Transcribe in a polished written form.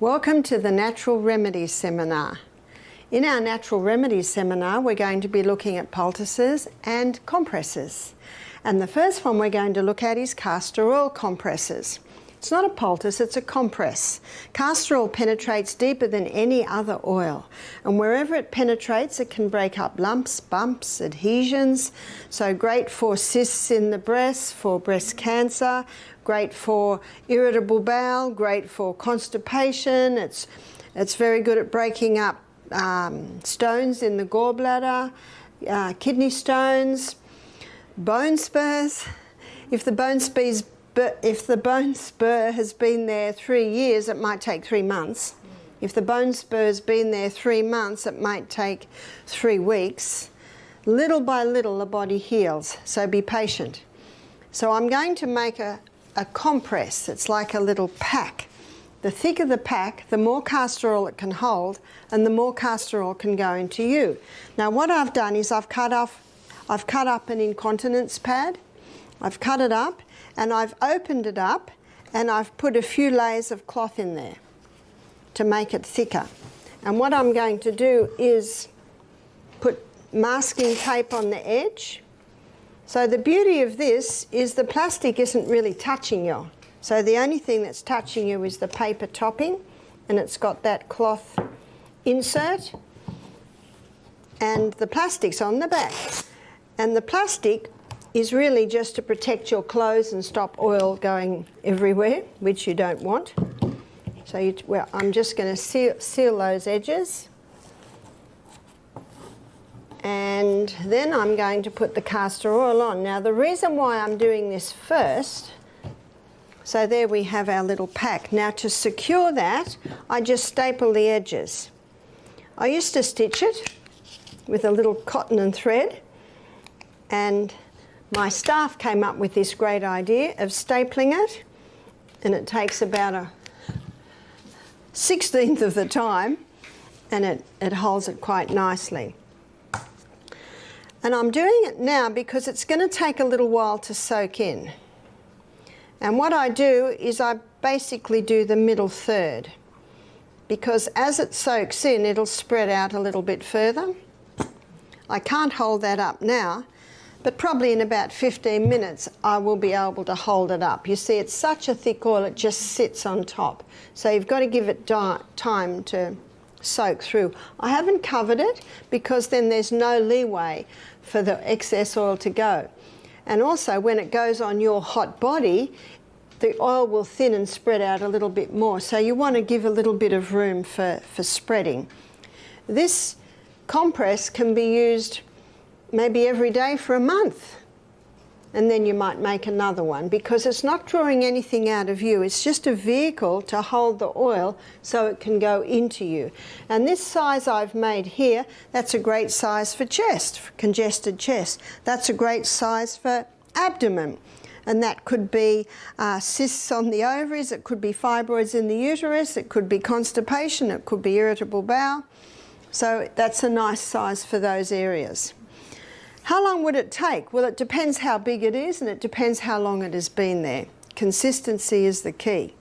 Welcome to the Natural Remedies Seminar. In our Natural Remedies Seminar, we're going to be looking at poultices and compresses. And the first one we're going to look at is castor oil compresses. It's not a poultice, it's a compress. Castor oil penetrates deeper than any other oil. And wherever it penetrates, it can break up lumps, bumps, adhesions. So great for cysts in the breast, for breast cancer, great for irritable bowel, great for constipation. It's very good at breaking up stones in the gallbladder, kidney stones, bone spurs. If the bone spur has been there 3 years, it might take 3 months. If the bone spur's been there 3 months, it might take 3 weeks. Little by little, the body heals, so be patient. So I'm going to make a compress. It's like a little pack. The thicker the pack, the more castor oil it can hold, and the more castor oil can go into you. Now what I've done is I've cut up an incontinence pad. I've cut it up and I've opened it up and I've put a few layers of cloth in there to make it thicker. And what I'm going to do is put masking tape on the edge. So the beauty of this is the plastic isn't really touching you. So the only thing that's touching you is the paper topping, and it's got that cloth insert, and the plastic's on the back. And the plastic is really just to protect your clothes and stop oil going everywhere, which you don't want. So I'm just going to seal those edges. And then I'm going to put the castor oil on. Now the reason why I'm doing this first, so there we have our little pack. Now to secure that, I just staple the edges. I used to stitch it with a little cotton and thread, and my staff came up with this great idea of stapling it, and it takes about a 1/16 of the time, and it holds it quite nicely. And I'm doing it now because it's going to take a little while to soak in. And what I do is I basically do the middle third, because as it soaks in, it'll spread out a little bit further. I can't hold that up now, but probably in about 15 minutes I will be able to hold it up. You see, it's such a thick oil, it just sits on top. So you've got to give it time to soak through. I haven't covered it because then there's no leeway for the excess oil to go. And also when it goes on your hot body, the oil will thin and spread out a little bit more. So you want to give a little bit of room for spreading. This compress can be used maybe every day for a month. And then you might make another one, because it's not drawing anything out of you. It's just a vehicle to hold the oil so it can go into you. And this size I've made here, that's a great size for chest, for congested chest. That's a great size for abdomen. And that could be cysts on the ovaries, it could be fibroids in the uterus, it could be constipation, it could be irritable bowel. So that's a nice size for those areas. How long would it take? Well, it depends how big it is, and it depends how long it has been there. Consistency is the key.